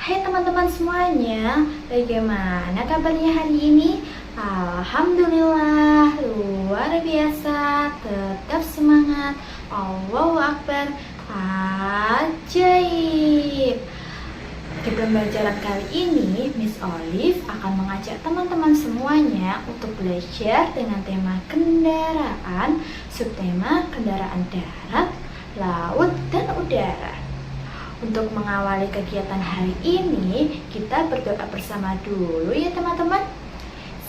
Hai teman-teman semuanya, bagaimana kabarnya hari ini? Alhamdulillah, luar biasa, tetap semangat, Allahu Akbar, ajaib. Di pembelajaran kali ini, Miss Olive akan mengajak teman-teman semuanya untuk belajar dengan tema kendaraan, subtema kendaraan darat, laut, dan udara. Untuk mengawali kegiatan hari ini, kita berdoa bersama dulu ya teman-teman.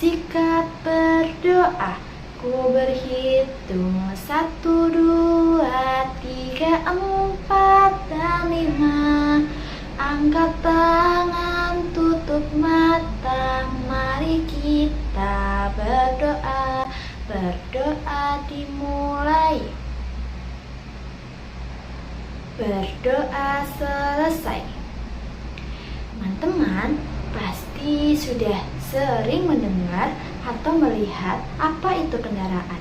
Sikap berdoa. Ku berhitung 1, 2, 3, 4, dan 5. Angkat tangan, tutup mata. Mari kita berdoa. Berdoa dimulai. Berdoa selesai. Teman-teman pasti sudah sering mendengar atau melihat apa itu kendaraan.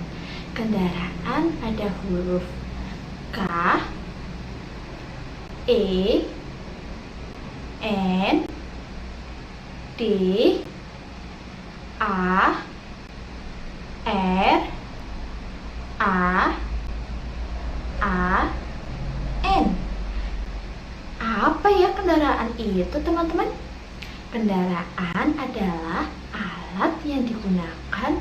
Kendaraan ada huruf K, E, N, D, A, R, A, N. Apa ya kendaraan itu teman-teman? Kendaraan adalah alat yang digunakan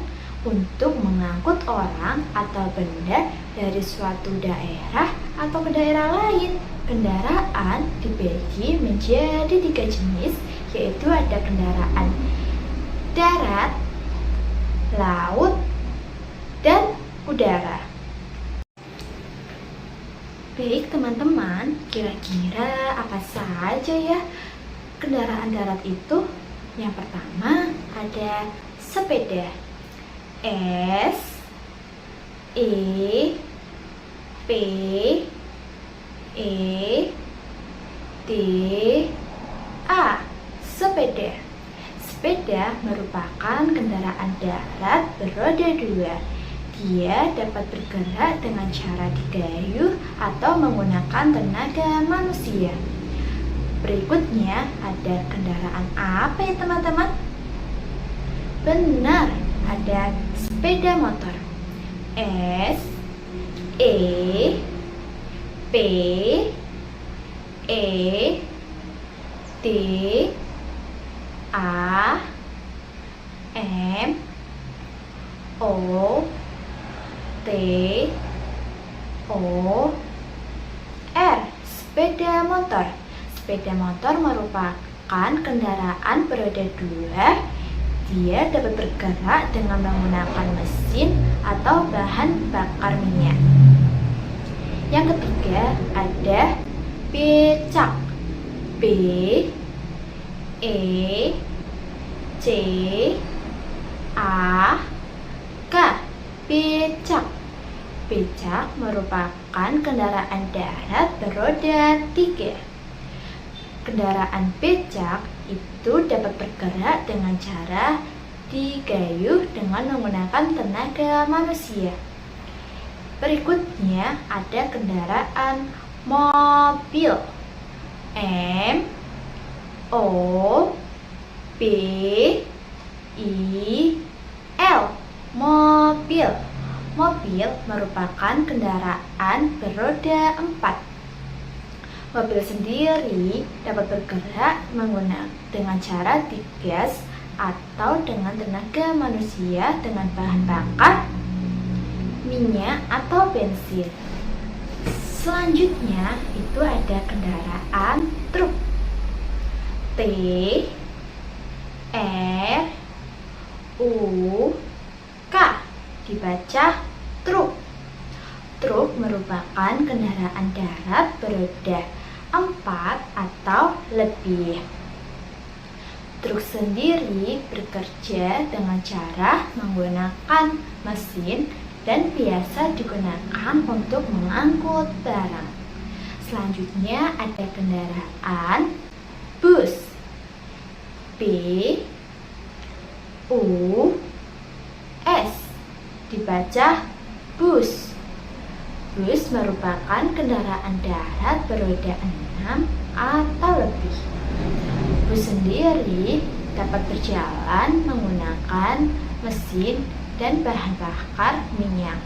untuk mengangkut orang atau benda dari suatu daerah atau ke daerah lain. Kendaraan dibagi menjadi 3 jenis, yaitu ada kendaraan darat, laut, dan udara. Baik teman-teman, kira-kira apa saja ya kendaraan darat itu? Yang pertama ada sepeda. S, E, P, E, D, A. Sepeda. Sepeda merupakan kendaraan darat beroda 2. Dia dapat bergerak dengan cara digayuh atau menggunakan tenaga manusia. Berikutnya ada kendaraan apa ya teman-teman? Benar, ada sepeda motor. S, E, P, E, D, A, M, O, T, O, R. Sepeda motor. Sepeda motor merupakan kendaraan beroda 2. Dia dapat bergerak dengan menggunakan mesin atau bahan bakar minyak. Yang ketiga ada becak. B, E, C, A, K. Becak. Becak merupakan kendaraan darat beroda 3. Kendaraan becak itu dapat bergerak dengan cara digayuh dengan menggunakan tenaga manusia. Berikutnya ada kendaraan mobil. M, O, B, I, L. Mobil. Mobil merupakan kendaraan beroda 4. Mobil sendiri dapat bergerak dengan cara digas atau dengan tenaga manusia dengan bahan bakar minyak atau bensin. Selanjutnya itu ada kendaraan truk. T, R, U, K. Dibaca truk. Truk merupakan kendaraan darat beroda 4 atau lebih. Truk sendiri bekerja dengan cara menggunakan mesin dan biasa digunakan untuk mengangkut barang. Selanjutnya ada kendaraan bus. B, U, S. Dibaca bus. Bus merupakan kendaraan darat beroda 6 atau lebih. bus sendiri dapat berjalan menggunakan mesin dan bahan bakar minyak.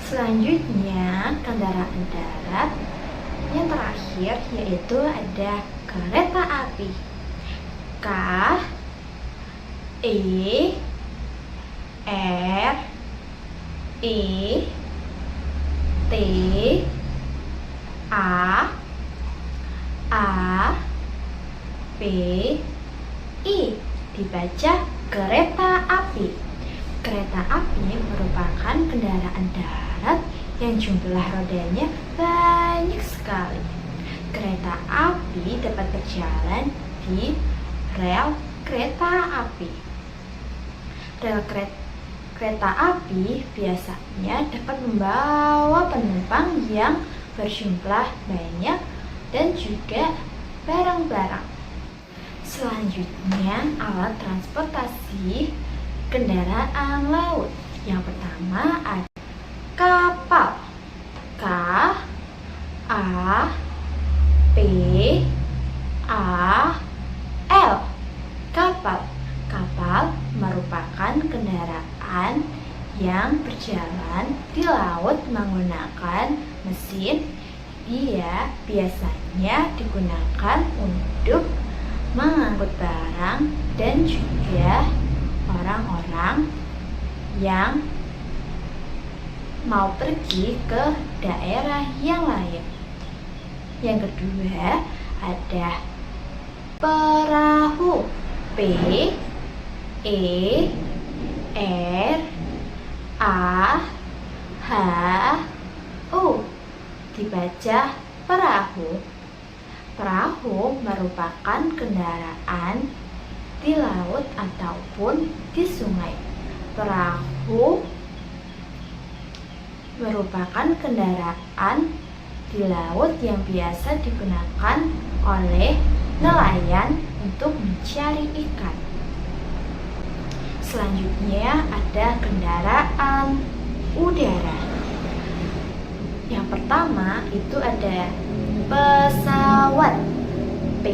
Selanjutnya, kendaraan darat yang terakhir yaitu ada kereta api. K E R E T A P I, dibaca kereta api. Kereta api merupakan kendaraan darat yang jumlah rodanya banyak sekali. Kereta api dapat berjalan di rel kereta api. Rel kereta api biasanya dapat membawa penumpang yang berjumlah banyak dan juga barang-barang. Selanjutnya, alat transportasi kendaraan laut. Yang pertama ada kapal. K A P A L, kapal. Kapal merupakan kendaraan yang berjalan di laut menggunakan mesin. Dia biasanya digunakan untuk mengangkut barang dan juga orang-orang yang mau pergi ke daerah yang lain. Yang kedua ada perahu. P E R A H U, dibaca perahu. Perahu merupakan kendaraan di laut ataupun di sungai. Perahu merupakan kendaraan di laut yang biasa digunakan oleh nelayan untuk mencari ikan. Selanjutnya ada kendaraan udara. Yang pertama itu ada pesawat. P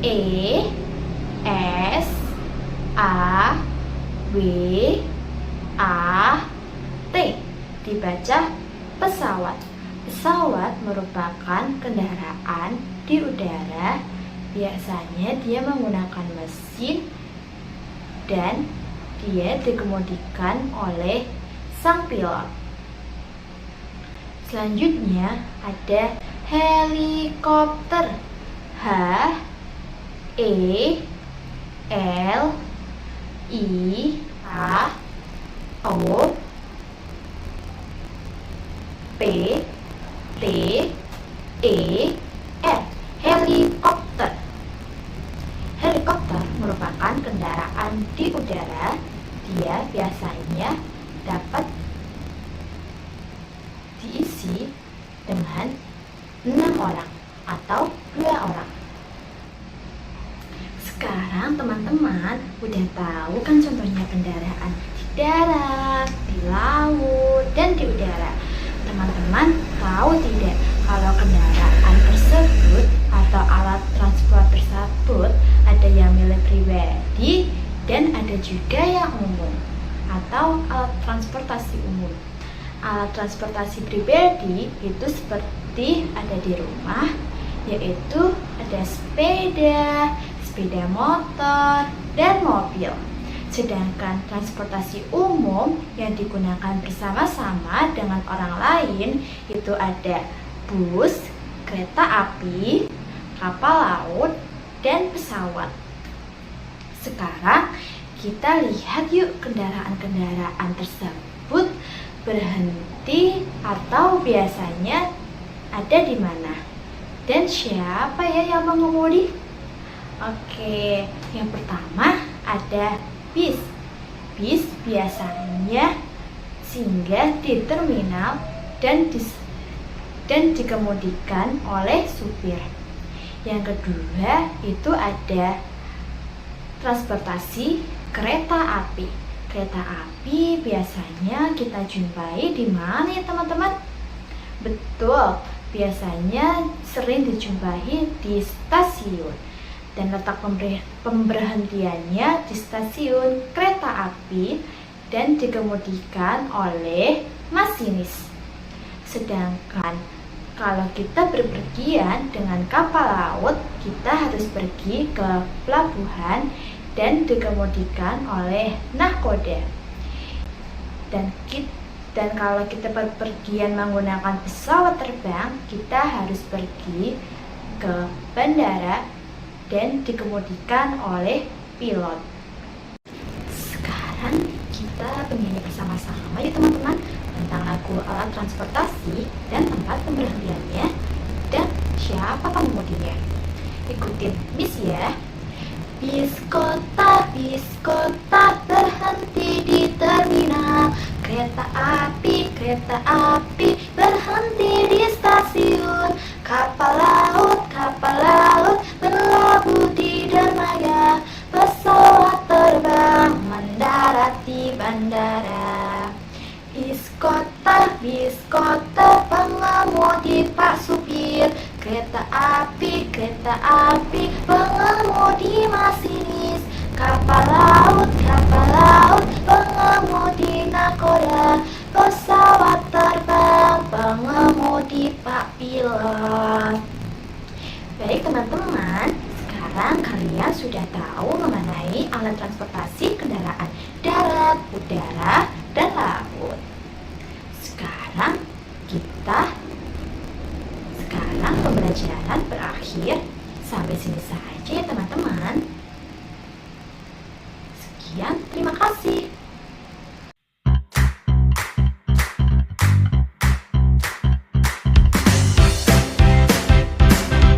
E S A W A T, dibaca pesawat. Pesawat merupakan kendaraan di udara. Biasanya dia menggunakan mesin dan dia dikemudikan oleh sang pilot. Selanjutnya ada helikopter. H E L I K O P T E R, helikopter. Helikopter merupakan kendaraan di udara. Dia biasanya dapat diisi dengan 6 orang atau 2 orang. Sekarang teman-teman udah tahu kan contohnya kendaraan di darat, di laut, dan di udara. Teman-teman tahu tidak kalau kendaraan tersebut atau alat transport tersebut ada yang milik pribadi dan ada juga yang umum atau alat transportasi umum. Alat transportasi pribadi itu seperti ada di rumah, yaitu ada sepeda, sepeda motor, dan mobil. Sedangkan transportasi umum yang digunakan bersama-sama dengan orang lain itu ada bus, kereta api, kapal laut, dan pesawat. Sekarang kita lihat yuk kendaraan-kendaraan tersebut berhenti atau biasanya ada di mana dan siapa ya yang mengemudi. Oke, yang pertama ada bis. Bis biasanya singgah di terminal dan dikemudikan oleh supir. Yang kedua itu ada transportasi kereta api. Kereta api biasanya kita jumpai di mana ya teman-teman? Betul, biasanya sering dijumpai di stasiun dan letak pemberhentiannya di stasiun kereta api dan dikemudikan oleh masinis. Sedangkan kalau kita berpergian dengan kapal laut, kita harus pergi ke pelabuhan dan dikemudikan oleh nahkoda. Dan kalau kita berpergian menggunakan pesawat terbang, kita harus pergi ke bandara dan dikemudikan oleh pilot. Sekarang kita menyanyi bersama-sama ya teman-teman tentang lagu alat transportasi dan tempat pemberhentiannya dan siapa pengemudinya. Ikutin Miss ya. Bis kota berhenti di terminal. Kereta api berhenti di stasiun. Kapal laut berlabuh di dermaga. Pesawat terbang mendarat di bandara. Bis kota pengemudi Pak Supir. Kereta api pengemudi masinis. Kapal laut pengemudi nakoda. Pesawat terbang pengemudi Pak Pilot. Baik teman-teman, sekarang kalian sudah tahu mengenai alat transportasi kendaraan darat, udara, dan laut. Sekarang pembelajaran berakhir. Sampai sini saja ya teman-teman. Sekian, terima kasih.